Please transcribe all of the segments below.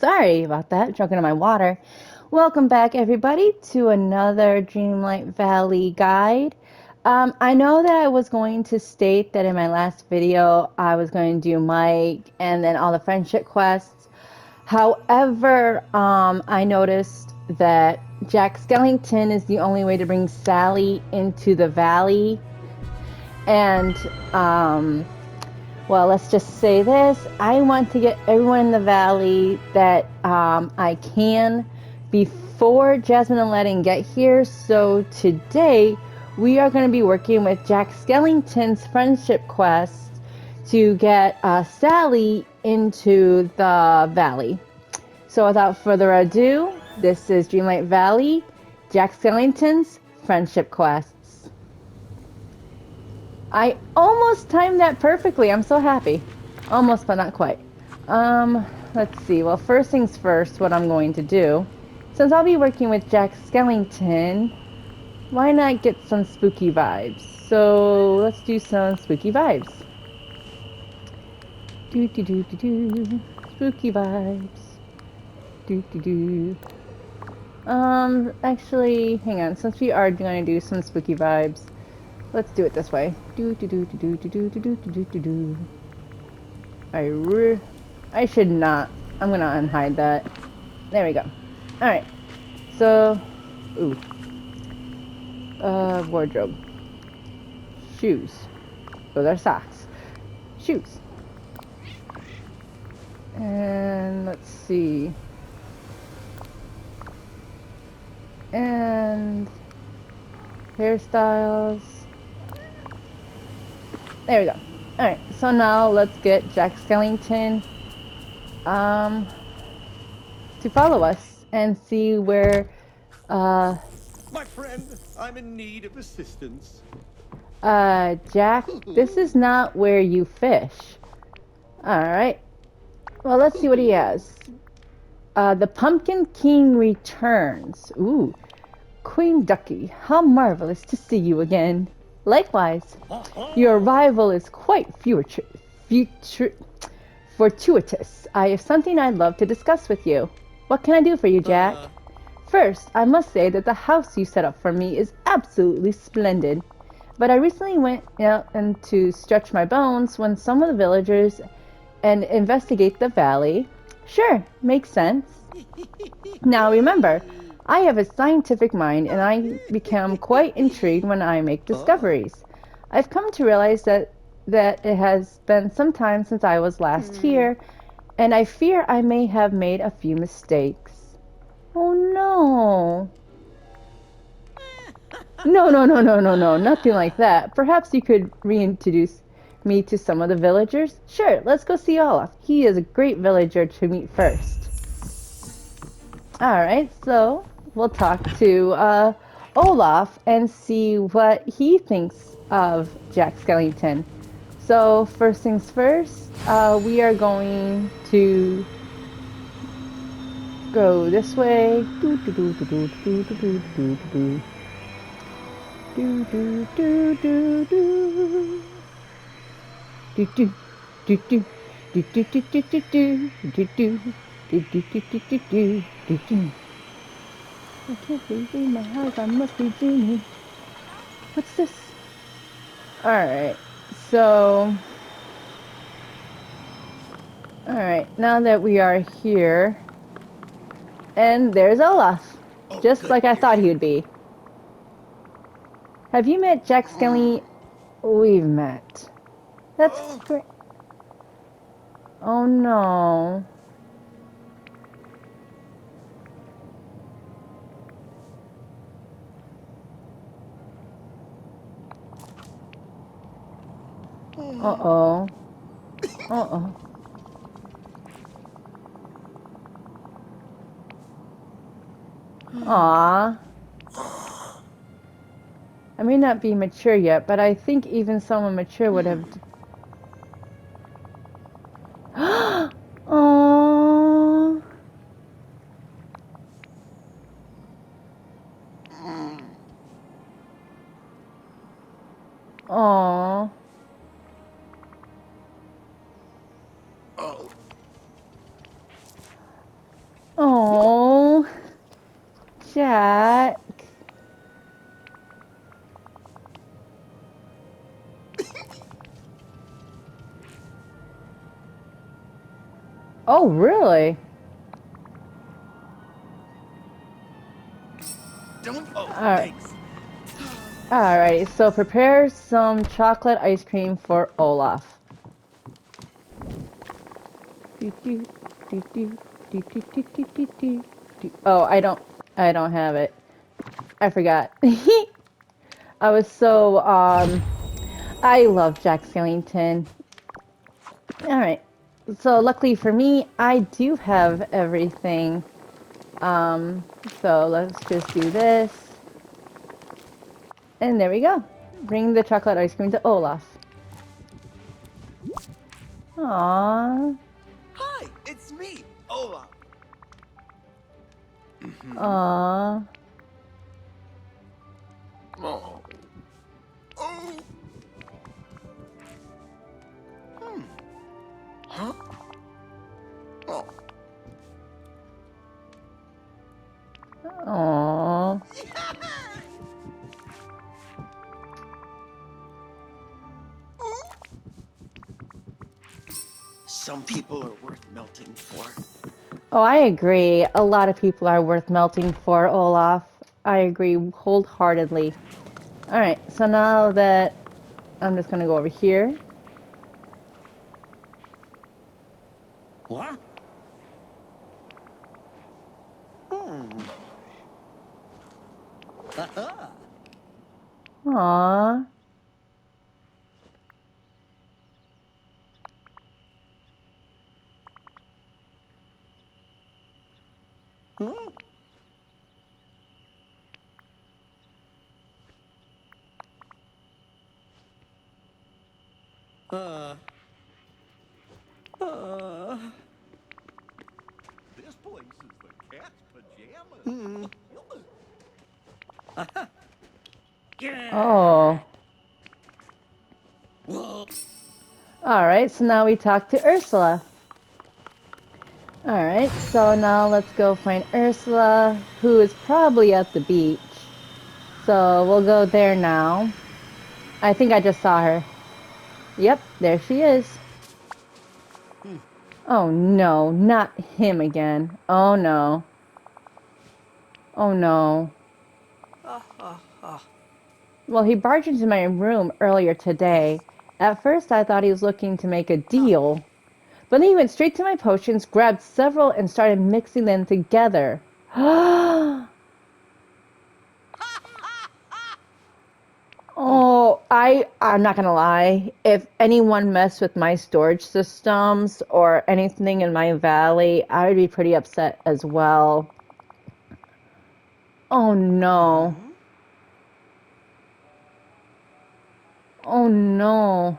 Sorry about that, choking on my water. Welcome back, everybody, to another Dreamlight Valley guide. I know that I was going to state that in my last video I was going to do Mike and then all the friendship quests. However, I noticed that Jack Skellington is the only way to bring Sally into the valley. And, well, let's just say this. I want to get everyone in the valley that I can before Jasmine and Letting get here. So today we are going to be working with Jack Skellington's friendship quest to get Sally into the valley. So without further ado, this is Dreamlight Valley, Jack Skellington's friendship quests. I almost timed that perfectly. I'm so happy. Almost, but not quite. Let's see. Well, first things first, what I'm going to do, since I'll be working with Jack Skellington, why not get some spooky vibes? So let's do some spooky vibes. Do do do do do. Spooky vibes. Do do do. Actually, hang on. Since we are going to do some spooky vibes, let's do it this way. Do do do do do do do do do do do. I should not. I'm gonna unhide that. There we go. All right. So, ooh. Wardrobe. Shoes. Those are socks. Shoes. And let's see. And hairstyles. There we go. Alright, so now let's get Jack Skellington to follow us and see where My friend, I'm in need of assistance. Jack, this is not where you fish. Alright. Well, let's see what he has. The Pumpkin King returns. Ooh. Queen Ducky, how marvelous to see you again. Likewise, your arrival is quite fortuitous. I have something I'd love to discuss with you. What can I do for you, Jack? First, I must say that the house you set up for me is absolutely splendid. But I recently went out and to stretch my bones when some of the villagers and investigate the valley. Sure, makes sense. Now remember, I have a scientific mind and I become quite intrigued when I make discoveries. I've come to realize that it has been some time since I was last here, and I fear I may have made a few mistakes. Oh no. No, nothing like that. Perhaps you could reintroduce me to some of the villagers? Sure, let's go see Olaf. He is a great villager to meet first. Alright, so we'll talk to Olaf and see what he thinks of Jack Skellington. So first things first, we are going to go this way. Do do do do do do do do do do do do do do do. Do do do do do do do do do do do do do do do do. I can't believe my eyes, I must be dreaming. What's this? Alright, so... Alright, now that we are here... And there's Olaf! Just like I thought he would be. Have you met Jack Skelly? We've met. That's great. Oh no. Uh-oh. Uh-oh. Aww. I may not be mature yet, but I think even someone mature would have... Aww. Aww. Jack. Oh, really? Don't. Oh, Alright. thanks. Alrighty, so prepare some chocolate ice cream for Olaf. Oh, I don't have it. I forgot. I was so, I love Jack Skellington. Alright, so luckily for me, I do have everything. So let's just do this. And there we go. Bring the chocolate ice cream to Olaf. Aww. Hi, it's me, Olaf. Aww. Oh. Oh. Huh? Oh. Aww. Some people are worth melting for. Oh, I agree. A lot of people are worth melting for, Olaf. I agree wholeheartedly. Alright, so now that I'm just gonna go over here. What? Hmm. Aww. Hmm. Uh. This place is the cat's pajamas. Hmm. Oh. Alright, so now we talk to Ursula. Alright, so now let's go find Ursula, who is probably at the beach. So we'll go there now. I think I just saw her. Yep, there she is. Oh no, not him again. Oh no. Oh no. Well, he barged into my room earlier today. At first, I thought he was looking to make a deal. But then he went straight to my potions, grabbed several, and started mixing them together. Oh, I'm not gonna lie. If anyone messed with my storage systems or anything in my valley, I would be pretty upset as well. Oh no. Oh no.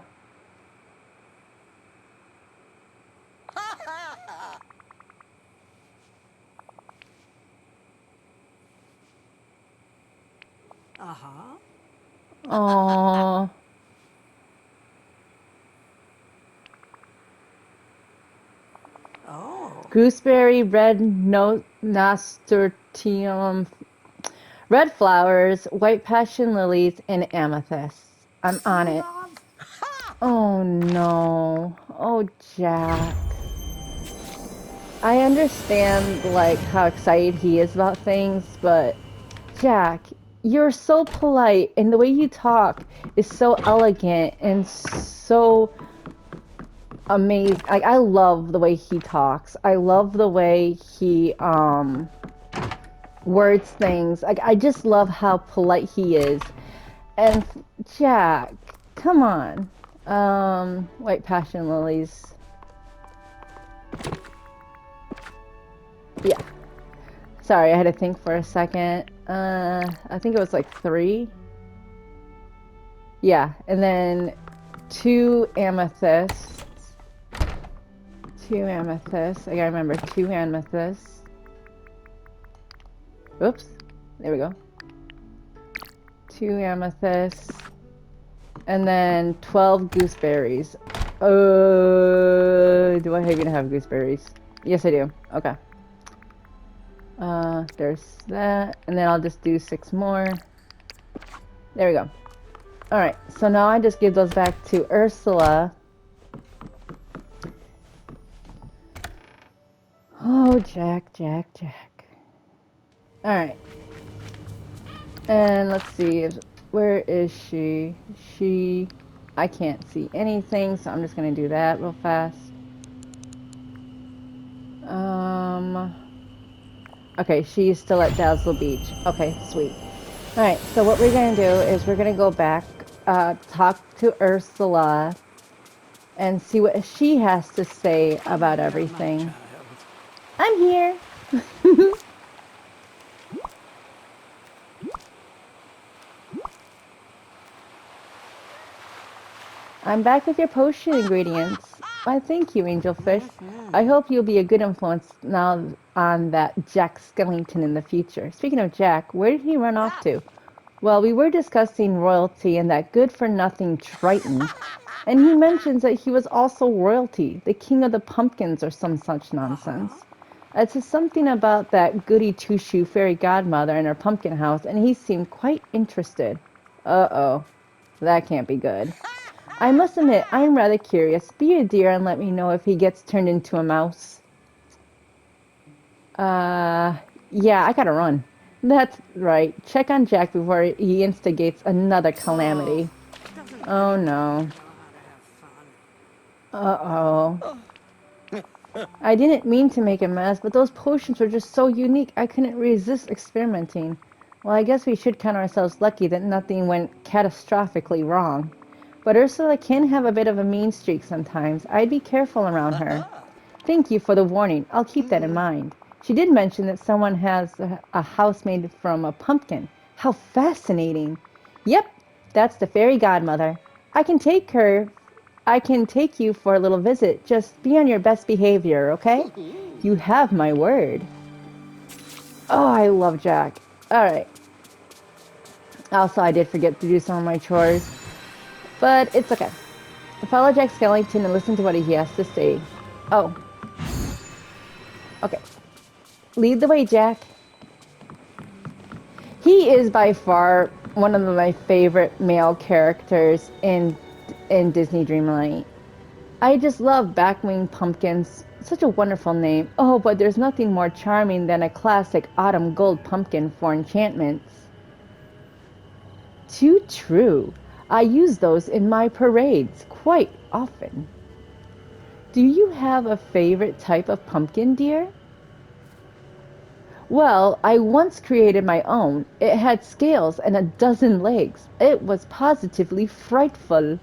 Oh. Gooseberry, red no nasturtium, red flowers, white passion lilies, and amethysts. I'm on it. Oh no. Oh, Jack. I understand, like, how excited he is about things, but Jack, you're so polite, and the way you talk is so elegant and so amazing. I love the way he talks. I love the way he words things. Like, I just love how polite he is. And Jack, come on. White passion lilies. Yeah. Sorry, I had to think for a second. I think it was like 3. Yeah, and then 2 amethysts. 2 amethysts. I gotta remember 2 amethysts. Oops. There we go. 2 amethysts. And then 12 gooseberries. Do I even have gooseberries? Yes, I do. Okay. There's that. And then I'll just do 6 more. There we go. Alright, so now I just give those back to Ursula. Oh, Jack, Jack, Jack. Alright. And let's see, where is she? I can't see anything, so I'm just gonna do that real fast. Okay, she's still at Dazzle Beach. Okay, sweet. Alright, so what we're gonna do is we're gonna go back, talk to Ursula, and see what she has to say about everything. I'm here! I'm back with your potion ingredients. Why, thank you, Angelfish. I hope you'll be a good influence now on that Jack Skellington in the future. Speaking of Jack, where did he run off to? Well, we were discussing royalty and that good-for-nothing Triton, and he mentions that he was also royalty, the king of the pumpkins or some such nonsense. It says something about that goody two-shoe fairy godmother in her pumpkin house, and he seemed quite interested. Uh-oh. That can't be good. I must admit, I'm rather curious. Be a dear and let me know if he gets turned into a mouse. Yeah, I gotta run. That's right. Check on Jack before he instigates another calamity. Oh no. Uh-oh. I didn't mean to make a mess, but those potions were just so unique, I couldn't resist experimenting. Well, I guess we should count ourselves lucky that nothing went catastrophically wrong. But Ursula can have a bit of a mean streak sometimes. I'd be careful around her. Thank you for the warning. I'll keep that in mind. She did mention that someone has a house made from a pumpkin. How fascinating. Yep, that's the fairy godmother. I can take you for a little visit. Just be on your best behavior, okay? You have my word. Oh, I love Jack. Alright. Also, I did forget to do some of my chores. But it's okay. Follow Jack Skellington and listen to what he has to say. Oh. Okay. Lead the way, Jack. He is by far one of my favorite male characters in Disney Dreamlight. I just love Backwing Pumpkins. Such a wonderful name. Oh, but there's nothing more charming than a classic autumn gold pumpkin for enchantments. Too true. I use those in my parades quite often. Do you have a favorite type of pumpkin, dear? Well, I once created my own. It had scales and a dozen legs. It was positively frightful.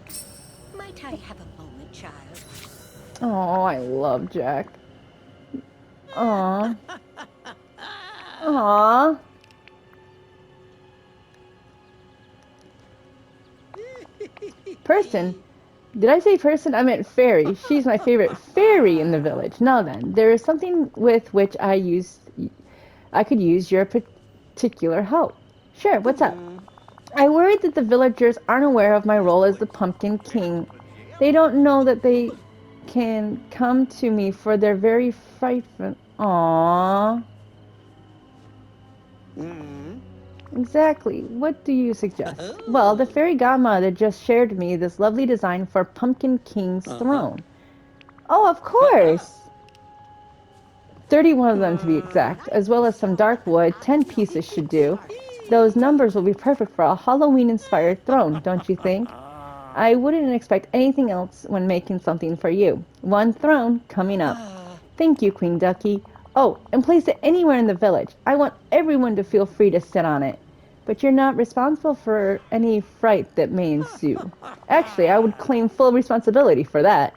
Might I have a moment, child? Oh, I love Jack. Aw. Aw. Person? Did I say person? I meant fairy. She's my favorite fairy in the village. Now then, there is something with which I could use your particular help. Sure, what's up? I worry that the villagers aren't aware of my role as the Pumpkin King. They don't know that they can come to me for their very frightful... Aww. Exactly. What do you suggest? Well, the fairy godmother just shared me this lovely design for Pumpkin King's throne. Oh, of course! 31 of them to be exact, as well as some dark wood. 10 pieces should do. Those numbers will be perfect for a Halloween-inspired throne, don't you think? I wouldn't expect anything else when making something for you. One throne coming up. Thank you, Queen Ducky. Oh, and place it anywhere in the village. I want everyone to feel free to sit on it. But you're not responsible for any fright that may ensue. Actually, I would claim full responsibility for that.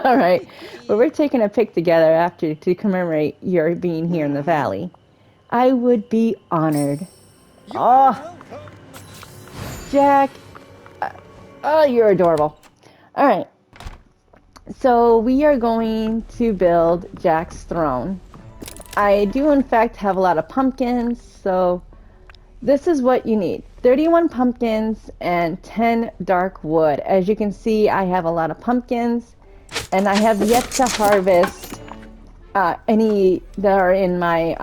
Alright, but we're taking a pic together after to commemorate your being here in the valley. I would be honored. Oh, Jack. Oh, you're adorable. Alright. So we are going to build Jack's throne. I do in fact have a lot of pumpkins, so this is what you need. 31 pumpkins and 10 dark wood. As you can see, I have a lot of pumpkins, and I have yet to harvest any that are in my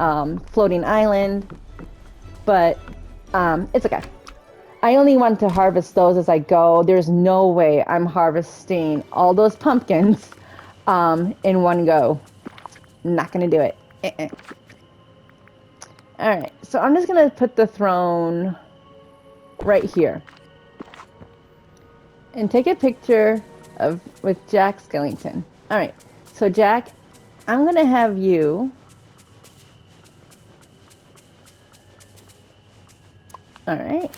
floating island, but it's okay. I only want to harvest those as I go. There's no way I'm harvesting all those pumpkins in one go. Not gonna do it. Alright, so I'm just gonna put the throne right here. And take a picture with Jack Skellington. Alright, so Jack, I'm gonna have you... Alright.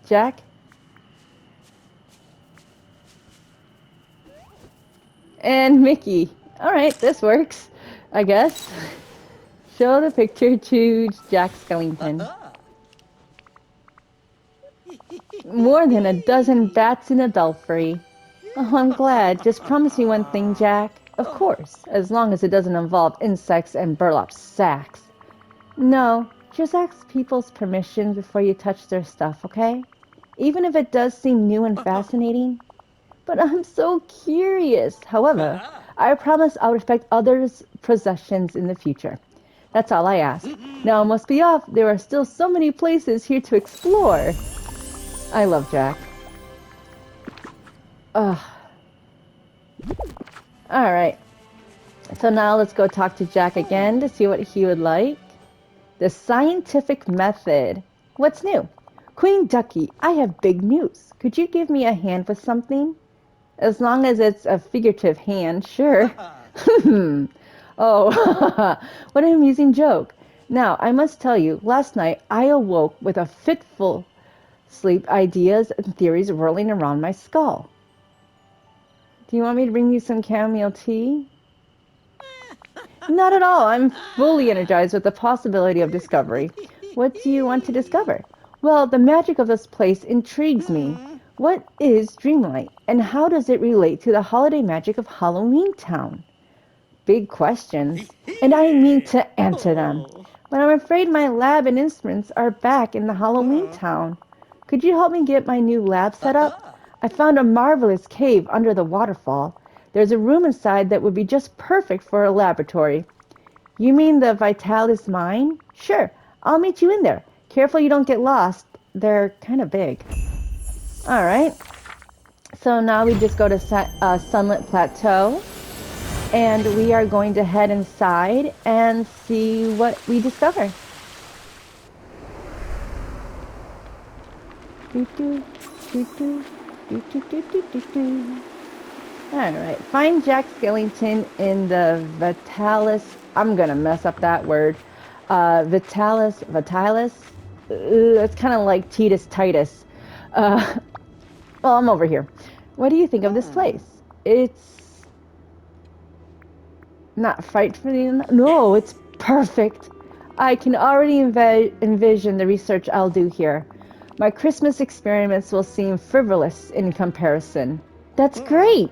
Jack? And Mickey. Alright, this works, I guess. Show the picture to Jack Skellington. More than a dozen bats in a belfry. Oh, I'm glad. Just promise me one thing, Jack. Of course, as long as it doesn't involve insects and burlap sacks. No, just ask people's permission before you touch their stuff, okay? Even if it does seem new and fascinating. But I'm so curious. However, I promise I'll respect others' possessions in the future. That's all I ask. Now I must be off. There are still so many places here to explore. I love Jack. Ugh. Alright. So now let's go talk to Jack again to see what he would like. The scientific method. What's new? Queen Ducky, I have big news. Could you give me a hand with something? As long as it's a figurative hand, sure. Oh, what an amusing joke. Now, I must tell you, last night I awoke with a fitful sleep, ideas and theories whirling around my skull. Do you want me to bring you some chamomile tea? Not at all. I'm fully energized with the possibility of discovery. What do you want to discover? Well, the magic of this place intrigues me. What is Dreamlight, and how does it relate to the holiday magic of Halloween Town? Big questions, and I mean to answer them. But I'm afraid my lab and instruments are back in the Halloween Town. Could you help me get my new lab set up? I found a marvelous cave under the waterfall. There's a room inside that would be just perfect for a laboratory. You mean the Vitalis mine? Sure, I'll meet you in there. Careful you don't get lost. They're kind of big. Alright, so now we just go to Sunlit Plateau, and we are going to head inside and see what we discover. Alright, find Jack Skellington in the Vitalis, I'm gonna mess up that word, Vitalis, it's kind of like Titus. Well, I'm over here. What do you think of this place? It's not frightfully... No, it's perfect. I can already envision the research I'll do here. My Christmas experiments will seem frivolous in comparison. That's great!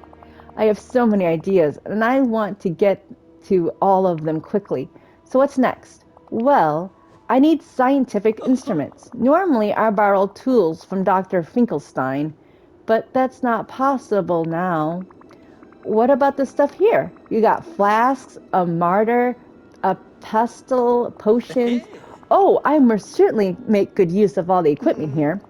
I have so many ideas, and I want to get to all of them quickly. So what's next? Well, I need scientific instruments. Normally, I borrow tools from Dr. Finkelstein, but that's not possible now. What about the stuff here? You got flasks, a martyr, a pestle, potions. Oh, I must certainly make good use of all the equipment here.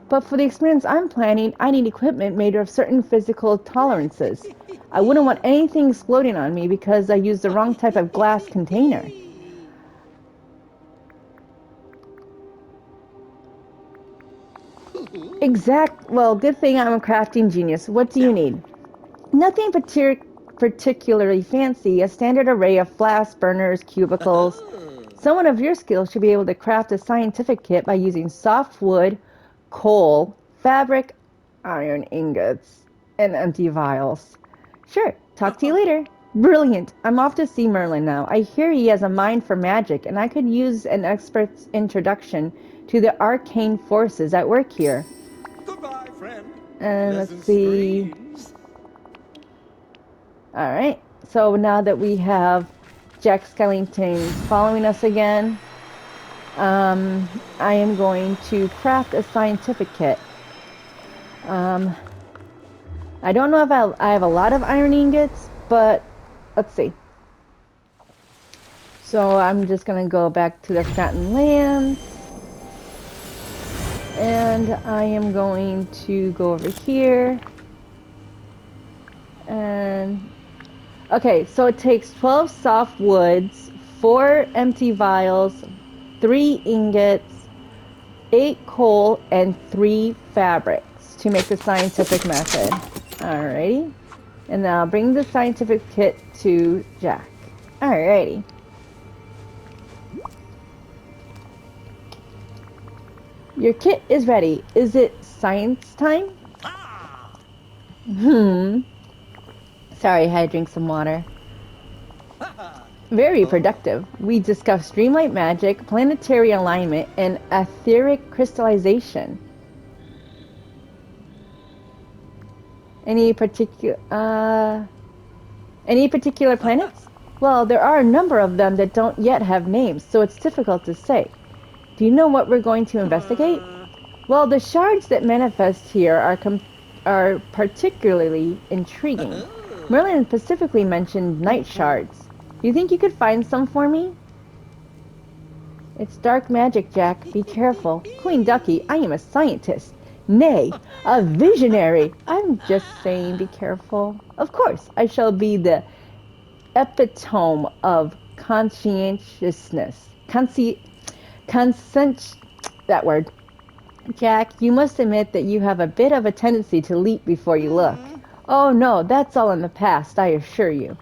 But for the experiments I'm planning, I need equipment made of certain physical tolerances. I wouldn't want anything exploding on me because I used the wrong type of glass container. Well, good thing I'm a crafting genius. What do you need? Nothing particularly fancy. A standard array of flasks, burners, cubicles. Someone of your skills should be able to craft a scientific kit by using soft wood, coal, fabric, iron ingots, and empty vials. Sure, talk to you later. Brilliant. I'm off to see Merlin now. I hear he has a mind for magic, and I could use an expert's introduction to the arcane forces at work here. Goodbye, friend. And let's see. Alright, so now that we have Jack Skellington following us again, I am going to craft a scientific kit. I don't know if I have a lot of iron ingots, but let's see. So I'm just gonna go back to the Forgotten Lands. And I am going to go over here. And okay, so it takes 12 soft woods, 4 empty vials, 3 ingots, 8 coal, and 3 fabrics to make the scientific method. Alrighty. And now bring the scientific kit to Jack. Alrighty. Your kit is ready. Is it science time? Sorry, I had to drink some water. Very productive. We discussed Dreamlight magic, planetary alignment, and etheric crystallization. Any particular planets? Well, there are a number of them that don't yet have names, so it's difficult to say. Do you know what we're going to investigate? Well, the shards that manifest here are particularly intriguing. Merlin specifically mentioned night shards. Do you think you could find some for me? It's dark magic, Jack. Be careful. Queen Ducky, I am a scientist. Nay, a visionary. I'm just saying be careful. Of course, I shall be the epitome of conscientiousness. That word. Jack, you must admit that you have a bit of a tendency to leap before you look. Oh no, that's all in the past, I assure you.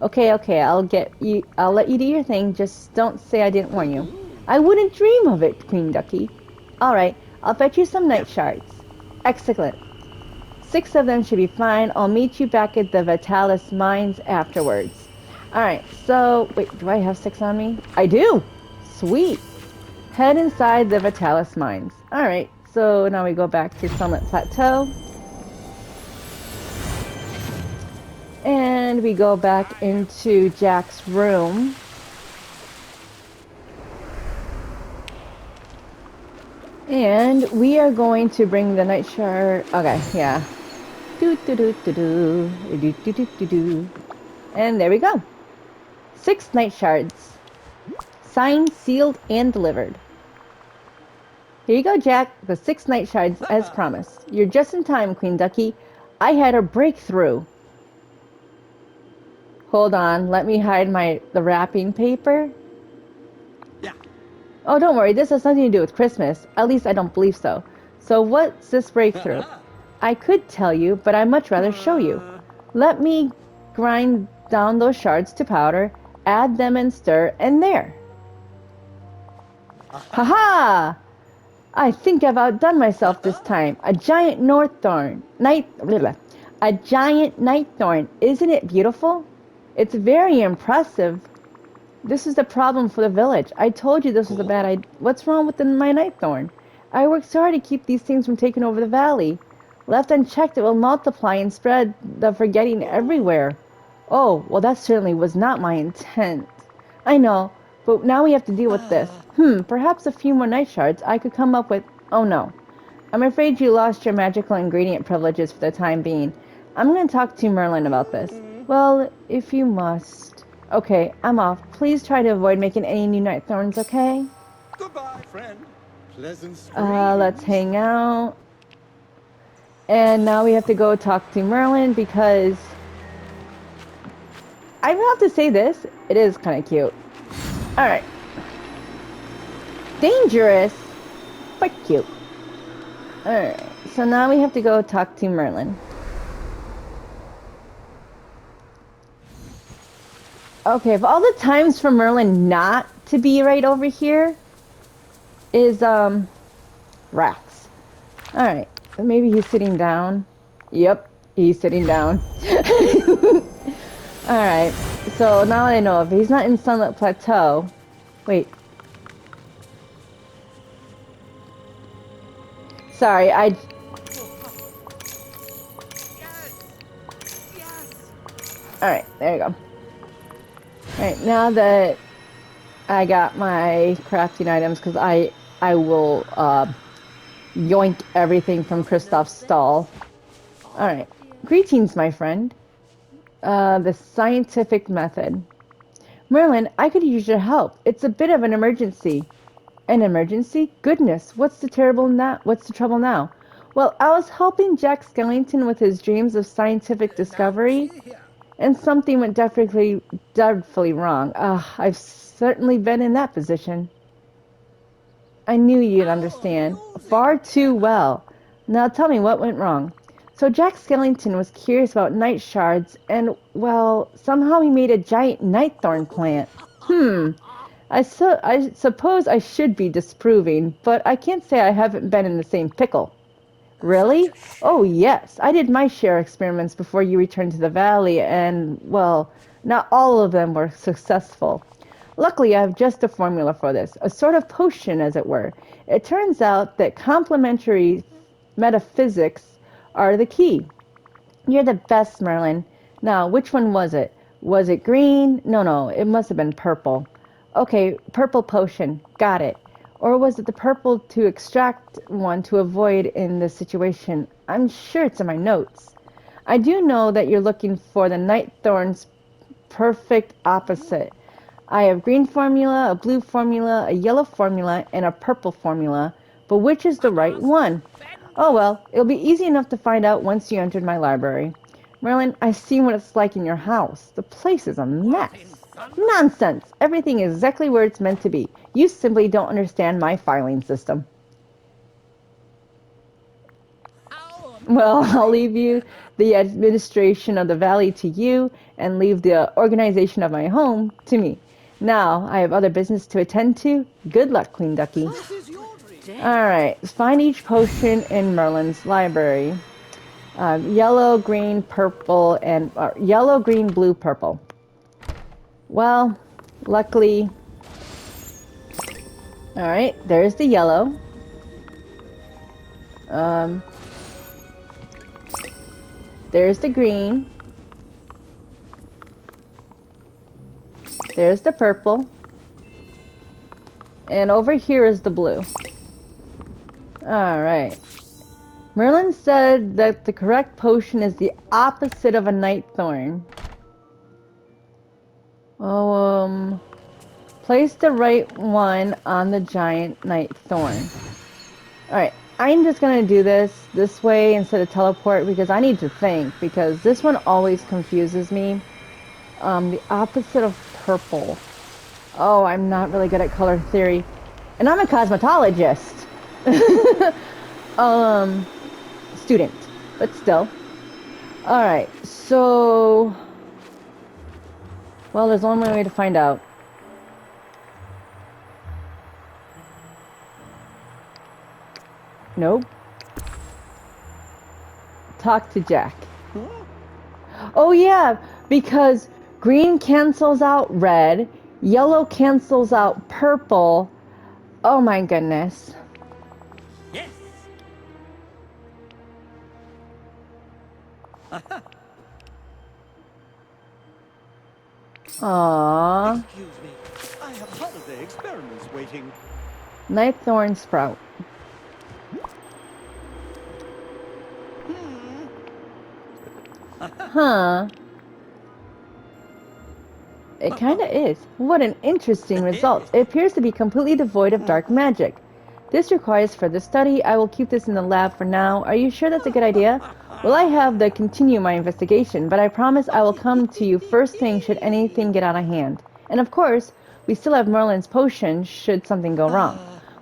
Okay, I'll let you do your thing, just don't say I didn't warn you. I wouldn't dream of it, Queen Ducky. Alright, I'll fetch you some night shards. Excellent. 6 of them should be fine. I'll meet you back at the Vitalis mines afterwards. Alright, so, wait, do I have 6 on me? I do! Sweet! Head inside the Vitalis mines. Alright, so now we go back to Summit Plateau. And we go back into Jack's room. And we are going to bring the night shard. Okay, yeah. And there we go. 6 night shards. Signed, sealed, and delivered. Here you go, Jack. The 6 night shards as promised. You're just in time, Queen Ducky. I had a breakthrough. Hold on, let me hide the wrapping paper. Yeah. Oh, don't worry, this has nothing to do with Christmas. At least I don't believe so. So what's this breakthrough? I could tell you, but I'd much rather show you. Let me grind down those shards to powder, add them and stir, and there. Haha! I think I've outdone myself this time. A giant a giant night thorn. Isn't it beautiful? It's very impressive. This is the problem for the village. I told you this was a bad idea. What's wrong with my night thorn? I worked so hard to keep these things from taking over the valley. Left unchecked, it will multiply and spread the forgetting everywhere. Oh, well, that certainly was not my intent. I know, but now we have to deal with this. Perhaps a few more night shards I could come up with. Oh no. I'm afraid you lost your magical ingredient privileges for the time being. I'm going to talk to Merlin about this. Well, if you must. Okay, I'm off. Please try to avoid making any new night thorns, okay? Goodbye, friend. Pleasant Let's hang out. And now we have to go talk to Merlin because I have to say this. It is kind of cute. Alright. Dangerous, but cute. Alright, so now we have to go talk to Merlin. Okay, of all the times for Merlin not to be right over here is, rats. Alright, maybe he's sitting down. Yep, he's sitting down. Alright, so now I know if he's not in Sunlit Plateau. Wait. Sorry, Alright, there you go. Alright, now that I got my crafting items, because I will yoink everything from Kristoff's stall. Alright. Greetings, my friend. The scientific method. Merlin, I could use your help. It's a bit of an emergency. An emergency? Goodness, what's the trouble now? Well, I was helping Jack Skellington with his dreams of scientific discovery, and something went dreadfully wrong. I've certainly been in that position. I knew you'd understand. Far too well. Now tell me what went wrong. So Jack Skellington was curious about night shards, and, well, somehow he made a giant nightthorn plant. I suppose I should be disapproving, but I can't say I haven't been in the same pickle. Really? Oh, yes. I did my share of experiments before you returned to the valley, and, well, not all of them were successful. Luckily, I have just a formula for this, a sort of potion, as it were. It turns out that complementary metaphysics are the key. You're the best, Merlin. Now, which one was it? Was it green? No, it must have been purple. Okay, purple potion. Got it. Or was it the purple to extract one to avoid in this situation? I'm sure it's in my notes. I do know that you're looking for the Nightthorn's perfect opposite. I have green formula, a blue formula, a yellow formula, and a purple formula. But which is the right one? Oh well, it'll be easy enough to find out once you entered my library. Merlin, I've seen what it's like in your house. The place is a mess. Nonsense! Everything is exactly where it's meant to be. You simply don't understand my filing system. Well, I'll leave the administration of the valley to you, and leave the organization of my home to me. Now, I have other business to attend to. Good luck, Queen Ducky. Alright, find each potion in Merlin's library. Yellow, green, purple, and yellow, green, blue, purple. Well, luckily... Alright, there's the yellow. There's the green. There's the purple. And over here is the blue. Alright. Merlin said that the correct potion is the opposite of a nightthorn. Place the right one on the giant nightthorn. Alright, I'm just gonna do this way instead of teleport because I need to think, because this one always confuses me. The opposite of purple. Oh, I'm not really good at color theory. And I'm a cosmetologist. Student, but still. Alright, so... Well, there's only one way to find out. Nope. Talk to Jack. Oh yeah, because green cancels out red, yellow cancels out purple. Oh my goodness. Yes. Aww. Excuse me. I have holiday experiments waiting. Nightthorn sprout. Huh. It kinda is. What an interesting result. It appears to be completely devoid of dark magic. This requires further study. I will keep this in the lab for now. Are you sure that's a good idea? Well, I have to continue my investigation, but I promise I will come to you first thing should anything get out of hand. And of course, we still have Merlin's potion should something go wrong.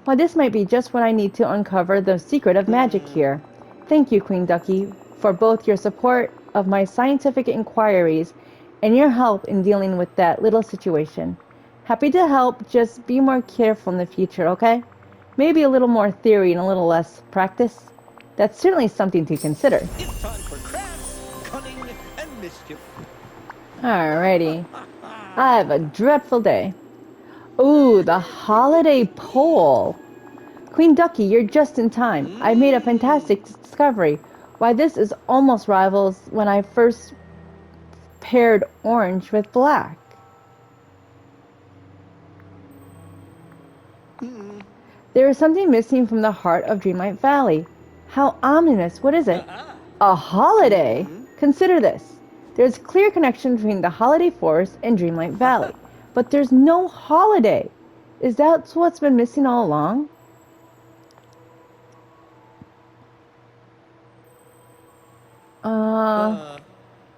Well, this might be just what I need to uncover the secret of magic here. Thank you, Queen Ducky, for both your support of my scientific inquiries and your help in dealing with that little situation. Happy to help, just be more careful in the future, okay? Maybe a little more theory and a little less practice. That's certainly something to consider. It's time for crafts, cunning, and mischief. Alrighty. I have a dreadful day. Ooh, the holiday pole. Queen Ducky, you're just in time. I made a fantastic discovery. Why, this is almost rivals when I first paired orange with black. There is something missing from the heart of Dreamlight Valley. How ominous. What is it? A holiday? Consider this. There's a clear connection between the Holiday Forest and Dreamlight Valley, but there's no holiday. Is that what's been missing all along?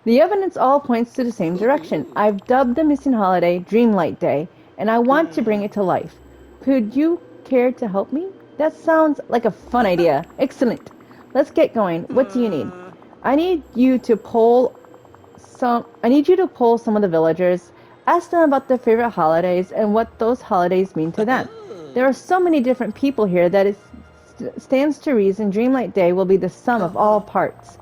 The evidence all points to the same direction. I've dubbed the missing holiday Dreamlight Day, and I want to bring it to life. Could you care to help me? That sounds like a fun idea. Excellent. Let's get going. What do you need? I need you to poll some of the villagers. Ask them about their favorite holidays and what those holidays mean to them. There are so many different people here that it stands to reason Dreamlight Day will be the sum of all parts.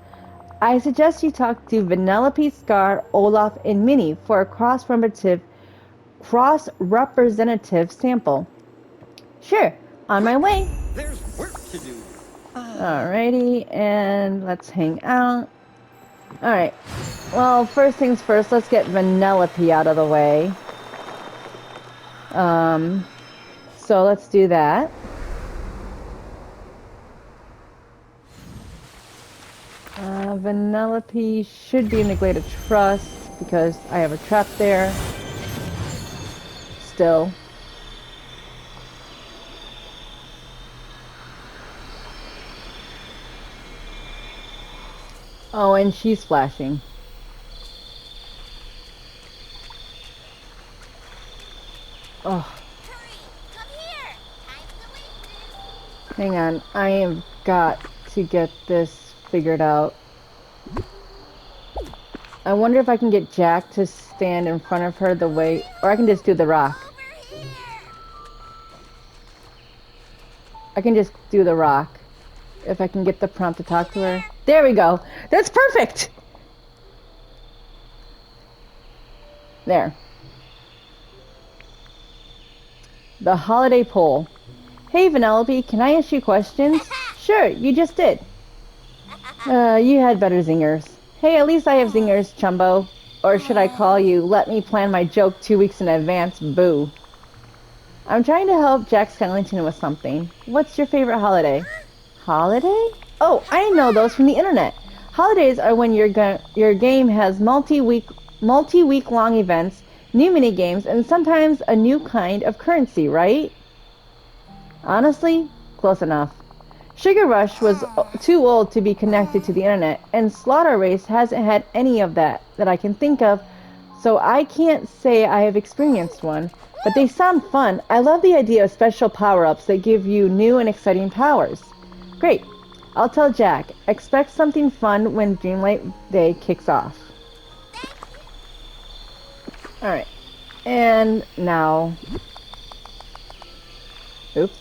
I suggest you talk to Vanellope, Scar, Olaf, and Minnie for a cross-representative sample. Sure, on my way. There's work to do. Alrighty, and let's hang out. Alright, well, first things first, let's get Vanellope out of the way. So let's do that. Vanellope should be in the Glade of Trust because I have a trap there. Still. Oh, and she's flashing. Oh. Hurry! Come here! Time's wasted! Hang on, I have got to get this figured out. I wonder if I can get Jack to stand in front of her the way, or I can just do the rock. Over here! I can just do the rock. If I can get the prompt to talk to her. There we go. That's perfect! There. The holiday poll. Hey Vanellope, can I ask you questions? Sure, you just did. You had better zingers. Hey, at least I have zingers, Chumbo. Or should I call you, let me plan my joke 2 weeks in advance, boo. I'm trying to help Jack Skellington with something. What's your favorite holiday? Holiday? Oh, I know those from the internet. Holidays are when your game has multi-week long events, new mini games, and sometimes a new kind of currency, right? Honestly, close enough. Sugar Rush was too old to be connected to the internet, and Slaughter Race hasn't had any of that I can think of, so I can't say I have experienced one. But they sound fun. I love the idea of special power-ups that give you new and exciting powers. Great. I'll tell Jack. Expect something fun when Dreamlight Day kicks off. Alright. And now... Oops.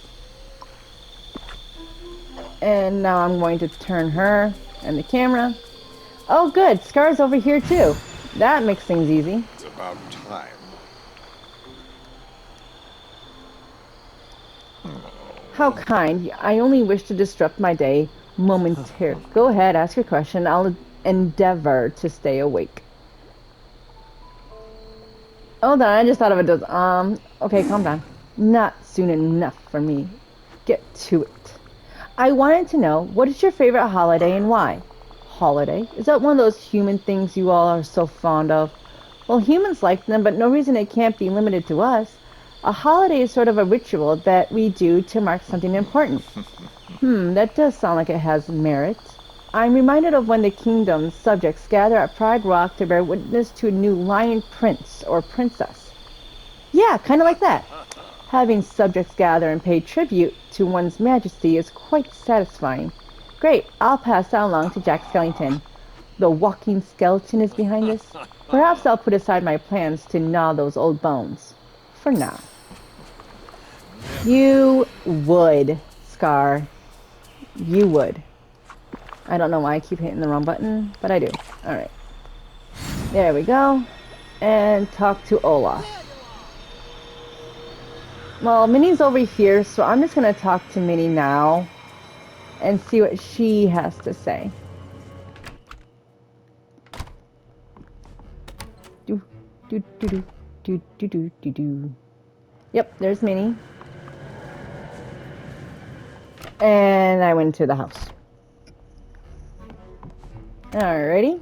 And now I'm going to turn her and the camera. Oh good, Scar's over here too. That makes things easy. It's about time. How kind. I only wish to disrupt my day momentarily. Go ahead, ask your question. I'll endeavor to stay awake. Hold on, I just thought of it. Okay, calm down. Not soon enough for me. Get to it. I wanted to know, what is your favorite holiday and why? Holiday? Is that one of those human things you all are so fond of? Well, humans like them, but no reason it can't be limited to us. A holiday is sort of a ritual that we do to mark something important. That does sound like it has merit. I'm reminded of when the kingdom's subjects gather at Pride Rock to bear witness to a new lion prince or princess. Yeah, kind of like that. Having subjects gather and pay tribute to one's majesty is quite satisfying. Great, I'll pass that along to Jack Skellington. The walking skeleton is behind this. Perhaps I'll put aside my plans to gnaw those old bones. For now. You would, Scar. You would. I don't know why I keep hitting the wrong button, but I do. Alright. There we go. And talk to Olaf. Well, Minnie's over here, so I'm just going to talk to Minnie now and see what she has to say. Do, do, do, do, do, do, do, do, do. Yep, there's Minnie. And I went to the house. Alrighty.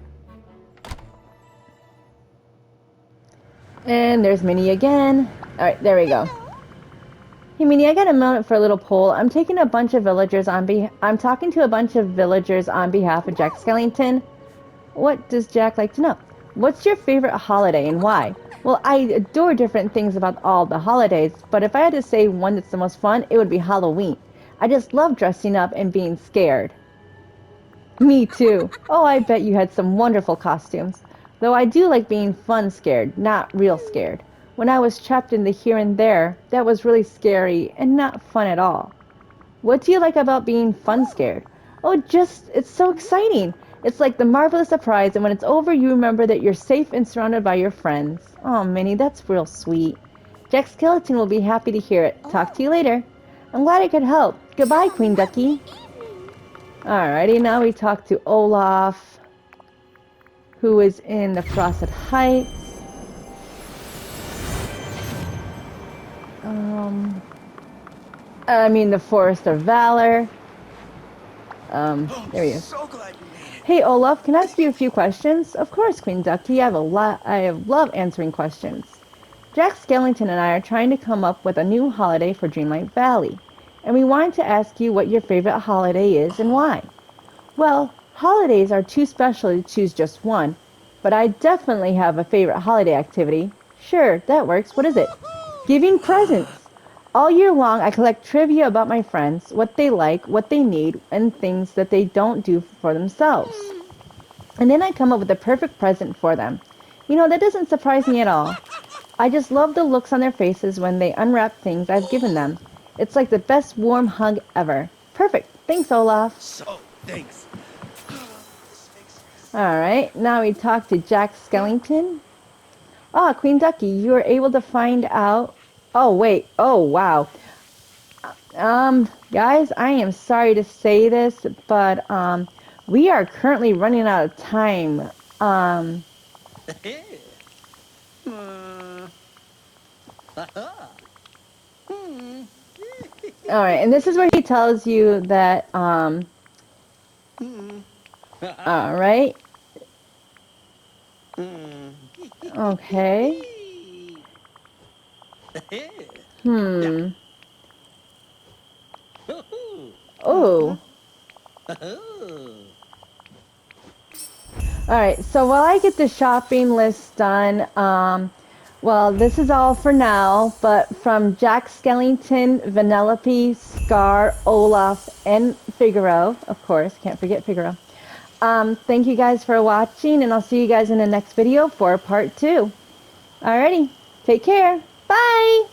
And there's Minnie again. Alright, there we go. Hello. Hey Minnie, I got a moment for a little poll. I'm talking to a bunch of villagers on behalf of Jack Skellington. What does Jack like to know? What's your favorite holiday and why? Well, I adore different things about all the holidays, but if I had to say one that's the most fun, it would be Halloween. I just love dressing up and being scared. Me too. Oh, I bet you had some wonderful costumes. Though I do like being fun scared, not real scared. When I was trapped in the here and there, that was really scary and not fun at all. What do you like about being fun scared? Oh, it's so exciting. It's like the marvelous surprise, and when it's over, you remember that you're safe and surrounded by your friends. Oh, Minnie, that's real sweet. Jack Skellington will be happy to hear it. Talk to you later. I'm glad I could help. Goodbye, Have a Queen lovely Ducky. evening. Alrighty, now we talk to Olaf, who is in the Frosted Heights. The Forest of Valor. There he is. So glad you made it. Hey Olaf, can I ask you a few questions? Of course, Queen Ducky. I love answering questions. Jack Skellington and I are trying to come up with a new holiday for Dreamlight Valley, and we wanted to ask you what your favorite holiday is and why. Well, holidays are too special to choose just one, but I definitely have a favorite holiday activity. Sure, that works. What is it? Giving presents. All year long, I collect trivia about my friends, what they like, what they need, and things that they don't do for themselves. And then I come up with the perfect present for them. That doesn't surprise me at all. I just love the looks on their faces when they unwrap things I've given them. It's like the best warm hug ever. Perfect. Thanks, Olaf. So, thanks. Alright, now we talk to Jack Skellington. Ah, Queen Ducky, you were able to find out... Oh, wait. Oh, wow. Guys, I am sorry to say this, but, we are currently running out of time. Alright, and this is where he tells you that, alright. Okay. Oh. Alright, so while I get the shopping list done, well, this is all for now, but from Jack Skellington, Vanellope, Scar, Olaf, and Figaro, of course, can't forget Figaro. Thank you guys for watching, and I'll see you guys in the next video for part 2. Alrighty, take care. Bye!